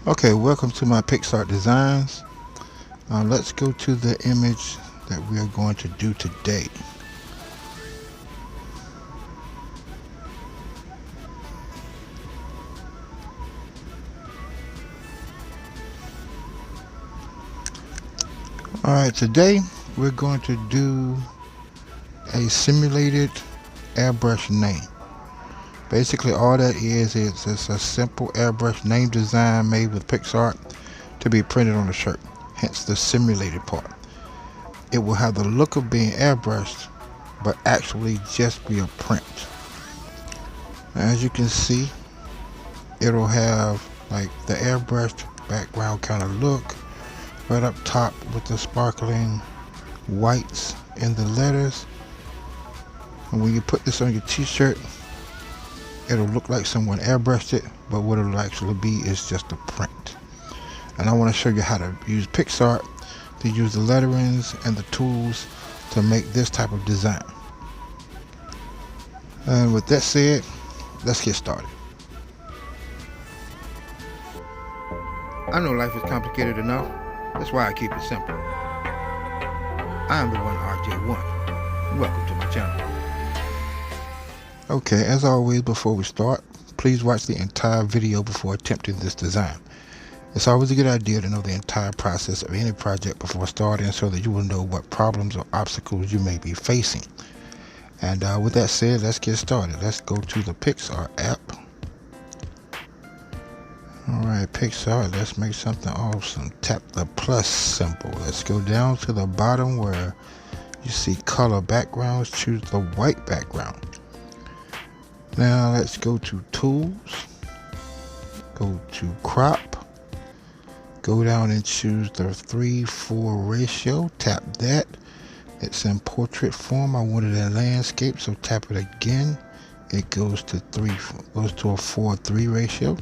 Okay, welcome to my Picsart designs. Let's go to the image that we are going to do today. Alright, today we're going to do a simulated airbrush name. Basically all that is it's a simple airbrush name design made with Picsart to be printed on a shirt, hence the simulated part. It will have the look of being airbrushed, but actually just be a print. As you can see, it'll have like the airbrushed background kind of look right up top with the sparkling whites in the letters. And when you put this on your t-shirt, it'll look like someone airbrushed it, but what it'll actually be is just a print. And I want to show you how to use Picsart to use the letterings and the tools to make this type of design. And with that said, let's get started. I know life is complicated enough. That's why I keep it simple. I am the one RJ1. Welcome to my channel. Okay, as always, before we start, please watch the entire video before attempting this design. It's always a good idea to know the entire process of any project before starting so that you will know what problems or obstacles you may be facing. And with that said, let's get started. Let's go to the Picsart app. Alright, Picsart, let's make something awesome. Tap the plus symbol. Let's go down to the bottom where you see color backgrounds. Choose the white background. Now let's go to tools. Go to crop. Go down and choose the 3:4 ratio. Tap that. It's in portrait form. I want it in landscape, so tap it again. It goes to a 4:3 ratio.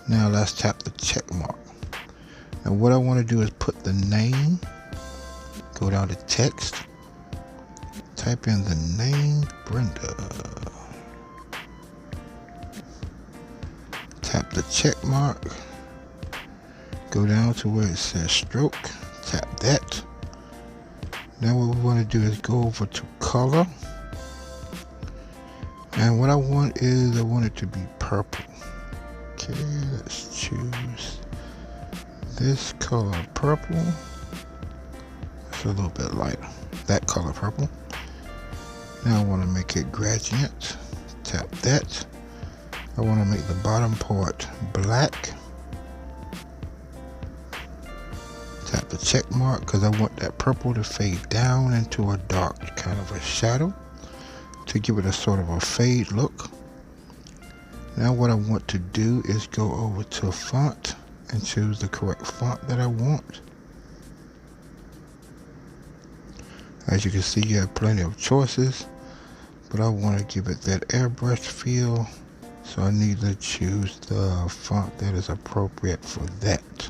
Now let's tap the check mark. Now what I want to do is put the name. Go down to text. Type in the name Brenda. Tap the check mark. Go down to where it says stroke. Tap that. Now what we want to do is go over to color. And what I want is I want it to be purple. Okay, let's choose this color purple. It's a little bit lighter. That color purple. Now I want to make it gradient. Tap that. I want to make the bottom part black. Tap the check mark because I want that purple to fade down into a dark kind of a shadow to give it a sort of a fade look. Now what I want to do is go over to font and choose the correct font that I want. As you can see, you have plenty of choices, but I want to give it that airbrush feel, so I need to choose the font that is appropriate for that.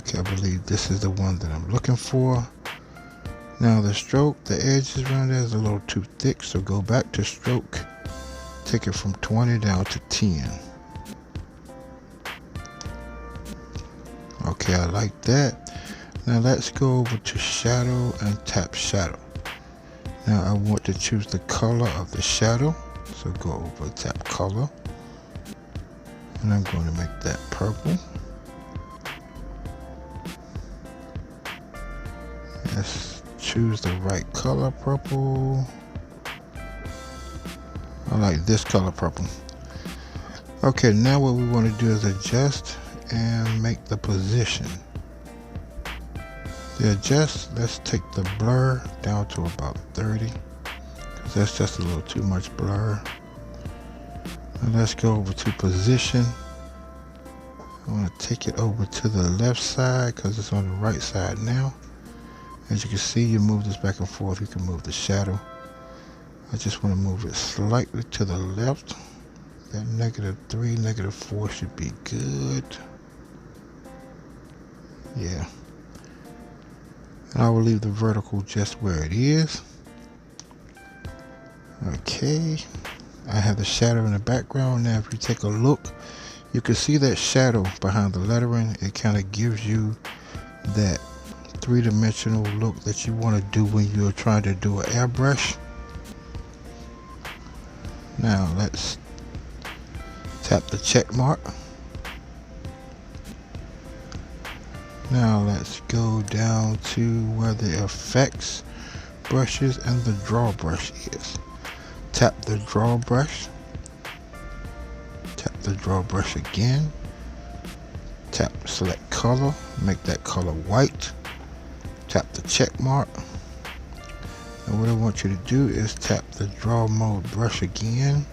Okay, I believe this is the one that I'm looking for. Now the stroke, the edges around there is a little too thick, so go back to stroke. Take it from 20 down to 10. Okay, I like that. Now let's go over to shadow and tap shadow. Now I want to choose the color of the shadow. So go over, tap color. And I'm going to make that purple. Let's choose the right color purple. I like this color purple. Okay, now what we want to do is adjust and make the position. To adjust, let's take the blur down to about 30, because that's just a little too much blur. And let's go over to position. I want to take it over to the left side because it's on the right side now. As you can see, you move this back and forth. You can move the shadow. I just want to move it slightly to the left. That -3, -4 should be good. Yeah. And I will leave the vertical just where it is. Okay. I have the shadow in the background. Now if you take a look, You can see that shadow behind the lettering. It kind of gives you that three-dimensional look that you want to do when you're trying to do an airbrush. Now let's tap the check mark. Now let's go down to where the effects brushes and the draw brush is. Tap the draw brush. Tap the draw brush again. Tap select color, make that color white. Tap the check mark. And what I want you to do is tap the draw mode brush again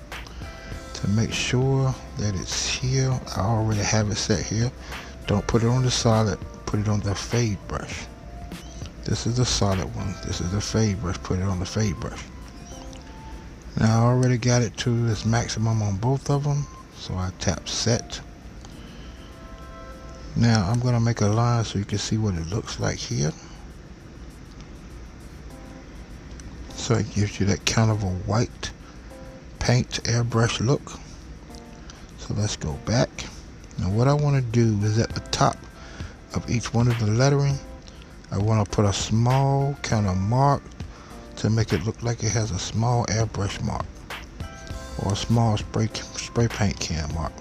to make sure that it's here. I already have it set here. Don't put it on the solid, put it on the fade brush. This is the solid one. This is the fade brush. Put it on the fade brush. Now I already got it to its maximum on both of them, so I tap set. Now I'm going to make a line so you can see what it looks like here. So it gives you that kind of a white paint airbrush look. So let's go back. Now what I want to do is at the top of each one of the lettering, I want to put a small kind of mark to make it look like it has a small airbrush mark or a small spray paint can mark.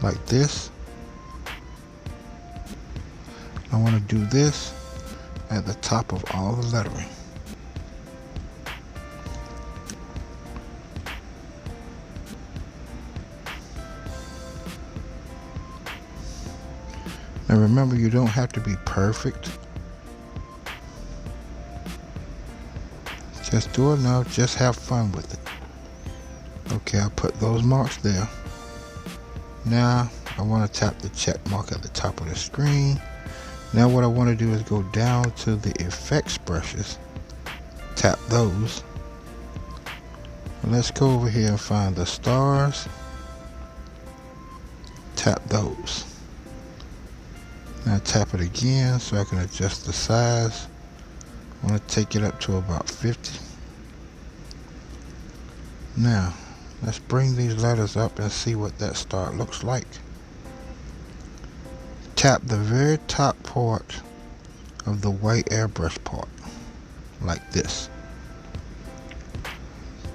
Like this. I want to do this at the top of all the lettering. Now remember, you don't have to be perfect. Just do enough, just have fun with it. Okay, I put those marks there. Now I want to tap the check mark at the top of the screen. Now what I want to do is go down to the effects brushes, tap those. And let's go over here and find the stars, tap those. Now tap it again so I can adjust the size. I want to take it up to about 50. Now let's bring these letters up and see what that star looks like. Tap the very top part of the white airbrush part, like this.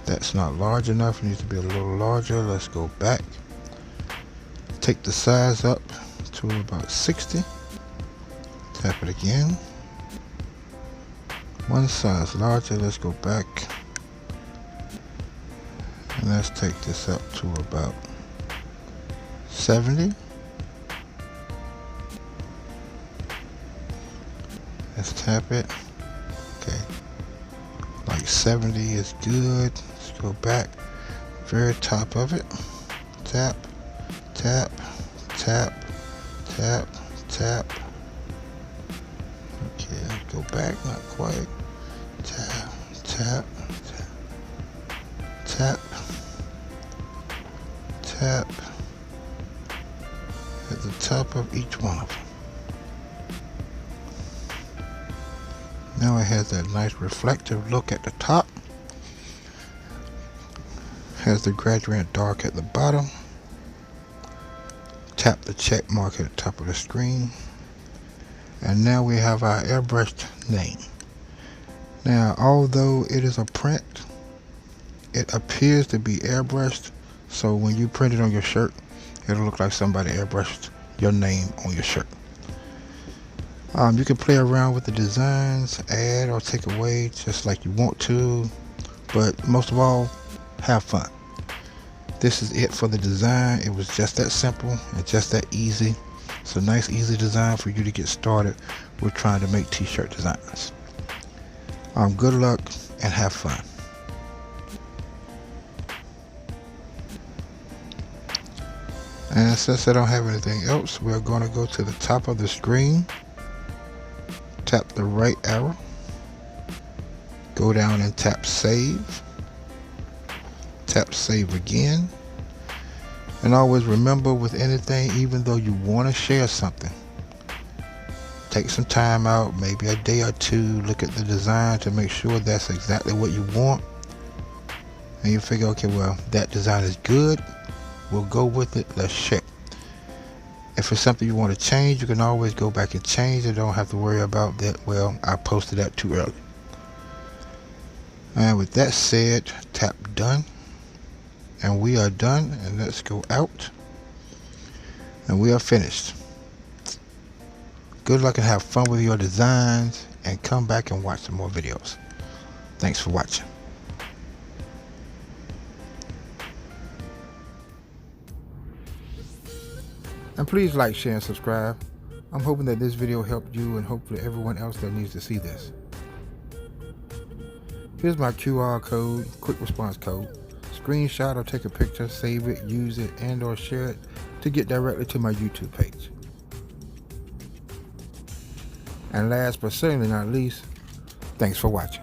That's not large enough, it needs to be a little larger. Let's go back. Take the size up to about 60. Tap it again. One size larger, let's go back. And let's take this up to about 70. Let's tap it. Okay. Like 70 is good. Let's go back. Very top of it. Tap, tap, tap, tap, tap. Okay, let's go back. Not quite. Tap, tap, tap, tap, tap. At the top of each one of them. Now it has that nice reflective look at the top. Has the gradient dark at the bottom. Tap the check mark at the top of the screen. And now we have our airbrushed name. Now although it is a print, it appears to be airbrushed. So when you print it on your shirt, it'll look like somebody airbrushed your name on your shirt. You can play around with the designs, add or take away just like you want to, but most of all, have fun. This is it for the design. It was just that simple and just that easy. It's a nice easy design for you to get started with trying to make t-shirt designs. Good luck and have fun. And since I don't have anything else, we're going to go to the top of the screen. Tap the right arrow, go down and tap save, tap save again, and always remember with anything, even though you want to share something, take some time out, maybe a day or two, look at the design to make sure that's exactly what you want, and you figure, okay, well, that design is good, We'll go with it. Let's check. If it's something you want to change, you can always go back and change it. Don't have to worry about that. Well, I posted that too early. And with that said, tap done. And we are done. And let's go out. And we are finished. Good luck and have fun with your designs. And come back and watch some more videos. Thanks for watching. And please like, share, and subscribe. I'm hoping that this video helped you and hopefully everyone else that needs to see this. Here's my QR code, quick response code. Screenshot or take a picture, save it, use it, and or share it to get directly to my YouTube page. And last but certainly not least, thanks for watching.